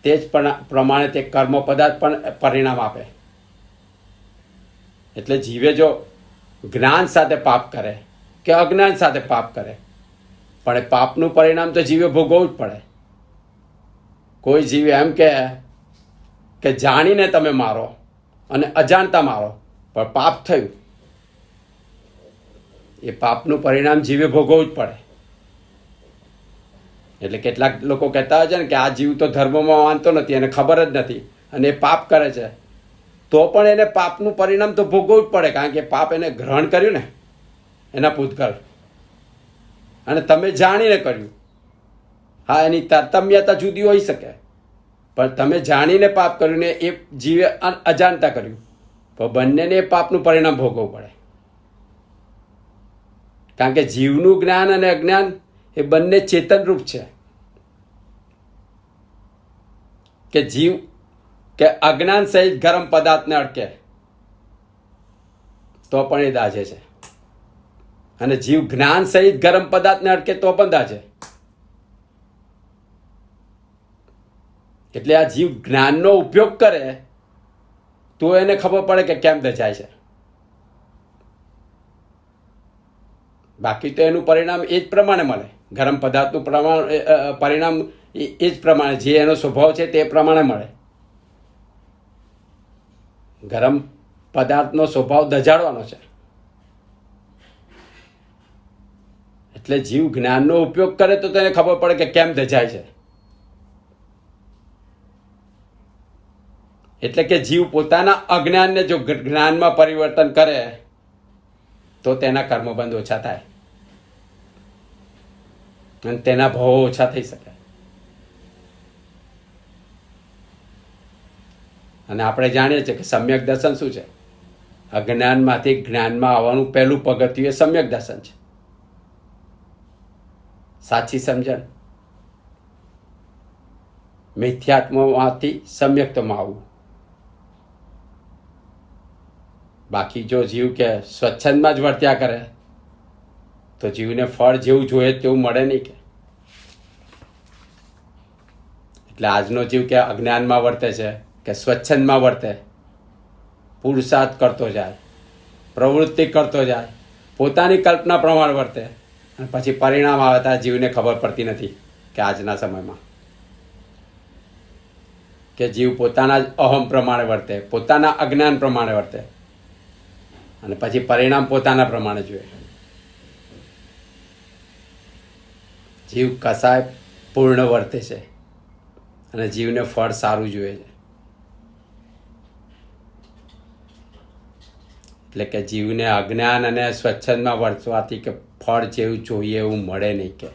તે જ પ્રમાણે તે કર્મ પદાર્થ પણ પરિણામ આપે. એટલે જીવે જો જ્ઞાન સાથે પાપ કરે કે અજ્ઞાન સાથે પાપ કરે, પણ એ પાપનું પરિણામ તો જીવે ભોગવવું જ પડે. કોઈ જીવ એમ કે જાણીને તમે મારો અને અજાણતા મારો પણ પાપ થયું, એ પાપનું પરિણામ જીવે ભોગવવું જ પડે. એટલે કેટલાક લોકો કહેતા હોય છે ને કે આ જીવ તો ધર્મમાં માનતો નથી, એને ખબર જ નથી અને એ પાપ કરે છે, તો પણ એને પાપનું પરિણામ તો ભોગવવું જ પડે. કારણ કે પાપ એને ગ્રહણ કર્યું ને એના પૂતગલ, અને તમે જાણીને કર્યું. હા, એની તારતમ્યતા જુદી હોઈ શકે, પણ તમે જાણીને પાપ કર્યું ને એ જીવે અજાણતા કર્યું, તો બંનેને એ પાપનું પરિણામ ભોગવવું પડે. કારણ કે જીવનું જ્ઞાન અને અજ્ઞાન એ બંને ચેતનરૂપ છે. કે જીવ કે અજ્ઞાન સહિત ગરમ પદાર્થને અટકે તો પણ એ દાઝે છે, અને જીવ જ્ઞાન સહિત ગરમ પદાર્થને અટકે તો પણ દાઝે. એટલે આ જીવ જ્ઞાનનો ઉપયોગ કરે તો એને ખબર પડે કે કેમ દજાય છે. બાકી તો એનું પરિણામ એ જ પ્રમાણે મળે. ગરમ પદાર્થનું પરિણામ એ જ પ્રમાણે, જે એનો સ્વભાવ છે તે પ્રમાણે મળે. ગરમ પદાર્થનો સ્વભાવ દજાડવાનો છે, એટલે જીવ જ્ઞાનનો ઉપયોગ કરે તો તેને ખબર પડે કે કેમ દજાય છે. એટલે કે જીવ પોતાના અજ્ઞાનને જો જ્ઞાનમાં પરિવર્તન કરે તો તેના કર્મબંધ ઓછા થાય અને તેના ભાવો ઓછા થઈ શકે. અને આપણે જાણીએ છીએ કે સમ્યક દર્શન શું છે? અજ્ઞાનમાંથી જ્ઞાનમાં આવવાનું પહેલું પગથિયું એ સમ્યક દર્શન છે, સાચી સમજણ. મિથ્યાત્મમાંથી સમ્યક્તમાં આવવું. બાકી જો જીવ કે સ્વચ્છંદમાં જ વર્ત્યા કરે તો જીવને ફળ જેવું જોઈએ તેવું મળે નહીં કે. એટલે આજનો જીવ કે અજ્ઞાનમાં વર્તે છે કે સ્વચ્છંદમાં વર્તે, પુરુષાર્થ કરતો જાય, પ્રવૃત્તિ કરતો જાય, પોતાની કલ્પના પ્રમાણે વર્તે, અને પછી પરિણામ આવે ત્યાં જીવને ખબર પડતી નથી કે આજના સમયમાં કે જીવ પોતાના જ અહમ પ્રમાણે વર્તે, પોતાના અજ્ઞાન પ્રમાણે વર્તે, અને પછી પરિણામ પોતાના પ્રમાણે જોઈએ. જીવ કસાય પૂર્ણ વર્તે છે અને જીવને ફળ સારું જોઈએ છે. એટલે કે જીવને અજ્ઞાન અને સ્વચ્છંદમાં વર્તવાથી કે ફળ જેવું જોઈએ એવું મળે નહીં કે.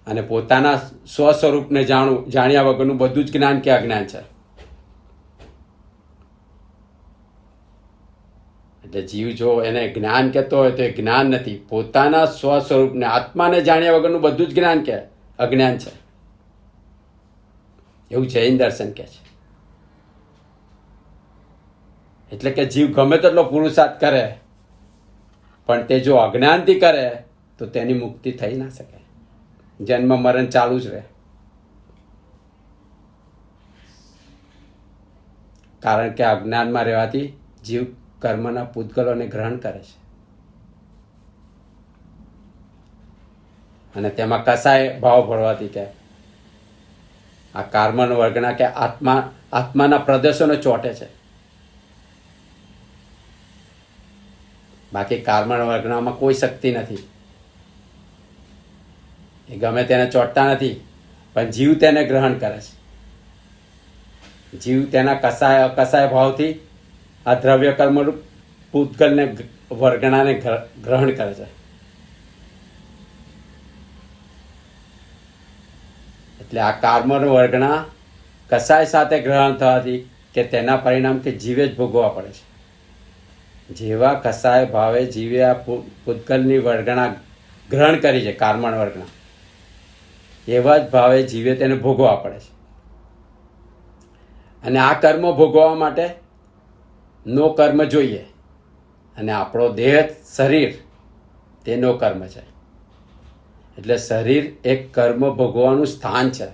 અને પોતાના સ્વ સ્વરૂપને જાણ્યા વગરનું બધું જ જ્ઞાન કે અજ્ઞાન છે. એટલે જીવ જો એને જ્ઞાન કહેતો હોય તો એ જ્ઞાન નથી, પોતાના સ્વ સ્વરૂપને આત્માને જાણ્યા વગરનું બધું જ જ્ઞાન કે અજ્ઞાન છે. એવું જૈન દર્શન કહે છે. એટલે કે જીવ ગમે તેટલો પુરુષાર્થ કરે પણ તે જો અજ્ઞાનથી કરે તો તેની મુક્તિ થઈ ના શકે, જન્મ મરણ ચાલુ જ રહે. કારણ કે અજ્ઞાનમાં રહેવાથી જીવ કર્મના પૂતગલોને ગ્રહણ કરે છે અને તેમાં કસાય ભાવ ભળવાથી કે આ કર્મનો વર્ગના કે આત્માના પ્રદેશોને ચોંટે છે. બાકી કર્મના વર્ગનામાં કોઈ શક્તિ નથી, એ ગમે તેને ચોંટતા નથી, પણ જીવ તેને ગ્રહણ કરે છે. જીવ તેના કસાય અકસાય ભાવથી આ દ્રવ્ય કર્મરૂપ પૂતગલને વર્ગણાને ગ્રહણ કરે છે. એટલે આ કર્મનો વર્ગણા કસાય સાથે ગ્રહણ થવાથી કે તેના પરિણામથી જીવે જ ભોગવવા પડે છે. જેવા કસાય ભાવે જીવે આ પૂતગલની વર્ગણા ગ્રહણ કરી છે, કર્મણ વર્ગણા, એવા જ ભાવે જીવે તેને ભોગવવા પડે છે. અને આ કર્મ ભોગવવા માટે નો કર્મ જોઈએ, અને આપણો દેહ શરીર તે નો કર્મ છે. એટલે શરીર એક કર્મ ભોગવવાનું સ્થાન છે.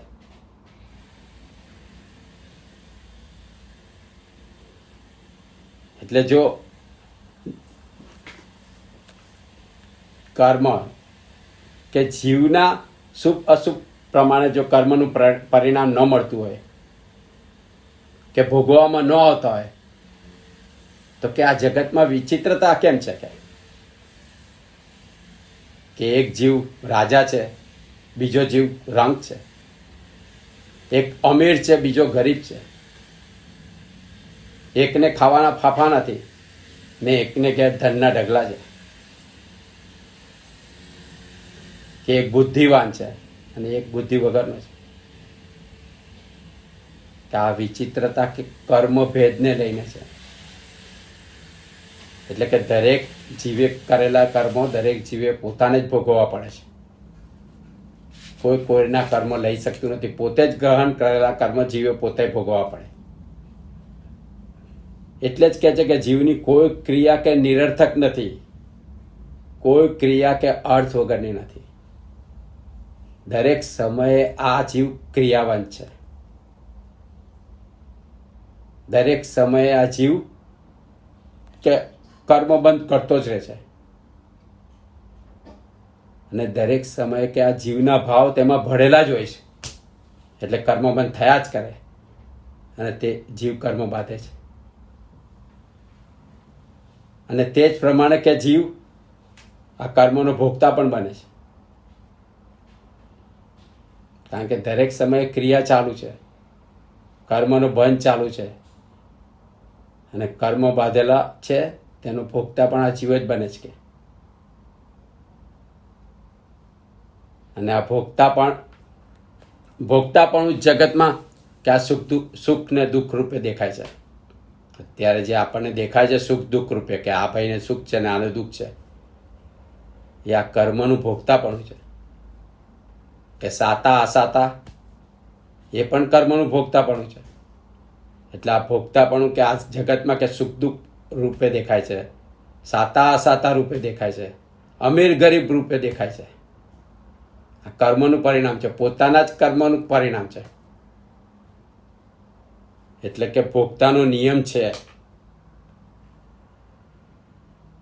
એટલે જો કર્મ કે જીવના શુભ અશુભ પ્રમાણે જો કર્મનું પરિણામ ન મળતું હોય કે ભોગવવામાં ન આવતા હોય તો કે આ જગતમાં વિચિત્રતા કેમ છે કે એક જીવ રાજા છે, બીજો જીવ રંક છે, એક અમીર છે, બીજો ગરીબ છે, એકને ખાવાના ફાફા નથી ને એકને ઘેર ધનના ઢગલા છે, કે એક બુદ્ધિવાન છે અને એક બુદ્ધિ વગરનો છે. કે આ વિચિત્રતા કે કર્મ ભેદને લઈને છે. એટલે કે દરેક જીવે કરેલા કર્મો દરેક જીવે પોતાને જ ભોગવવા પડે છે. કોઈ કોઈના કર્મ લઈ શકતું નથી, પોતે જ ગ્રહણ કરેલા કર્મ જીવે પોતે ભોગવવા પડે. એટલે જ કહે છે કે જીવની કોઈ ક્રિયા કે નિરર્થક નથી, કોઈ ક્રિયા કે અર્થ વગરની નથી. દરેક સમયે આ જીવ ક્રિયાવંત છે. દરેક સમયે આ જીવ કે કર્મ બંધ કરતો જ રહે છે. અને દરેક સમયે કે આ જીવના ભાવ તેમાં ભળેલા જ હોય છે. એટલે કર્મ બંધ થયા જ કરે અને તે જીવ કર્મ બાંધે છે. અને તે જ પ્રમાણે કે જીવ આ કર્મોનો ભોગતા પણ બને છે. કારણ કે દરેક સમયે ક્રિયા ચાલુ છે, કર્મનો બંધ ચાલુ છે, અને કર્મ બાંધેલા છે તેનો ભોગતા પણ આ જીવ જ બને છે. અને આ ભોગતા પણ જગતમાં કે આ સુખ ને દુઃખ રૂપે દેખાય છે. અત્યારે જે આપણને દેખાય છે સુખ દુઃખ રૂપે, કે આ ભાઈને સુખ છે ને આને દુઃખ છે, એ આ કર્મનું ભોગતા પણ છે. કે સાતા અસાતા એ પણ કર્મનું ભોગતા પણ છે. એટલે આ ભોગતા પણ કે આ જગતમાં કે સુખ દુઃખ રૂપે દેખાય છે, સાતા અસાતા રૂપે દેખાય છે, અમીર ગરીબ રૂપે દેખાય છે. આ કર્મનું પરિણામ છે, પોતાના જ કર્મનું પરિણામ છે. એટલે કે ભોગતાનો નિયમ છે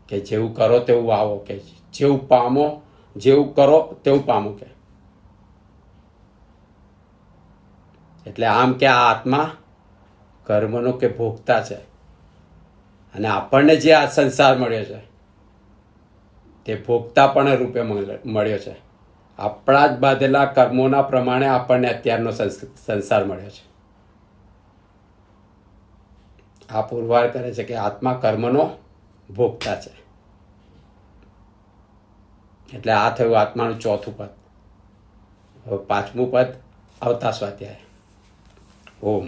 કે જેવું કરો તેવું વાવો, કે જેવું પામો, જેવું કરો તેવું પામો. કે એટલે આમ કે આ આત્મા કર્મનો કે ભોગતા છે. અને આપણને જે આ સંસાર મળ્યો છે તે ભોગતા પણ રૂપે મળ્યો છે. આપણા જ બાંધેલા કર્મોના પ્રમાણે આપણને અત્યારનો સંસાર મળ્યો છે. આ પુરવાર કરે છે કે આત્મા કર્મનો ભોગતા છે. એટલે આ થયું આત્માનું ચોથું પદ. હવે પાંચમું પદ આવતા સ્વાધ્યાય. ઓમ.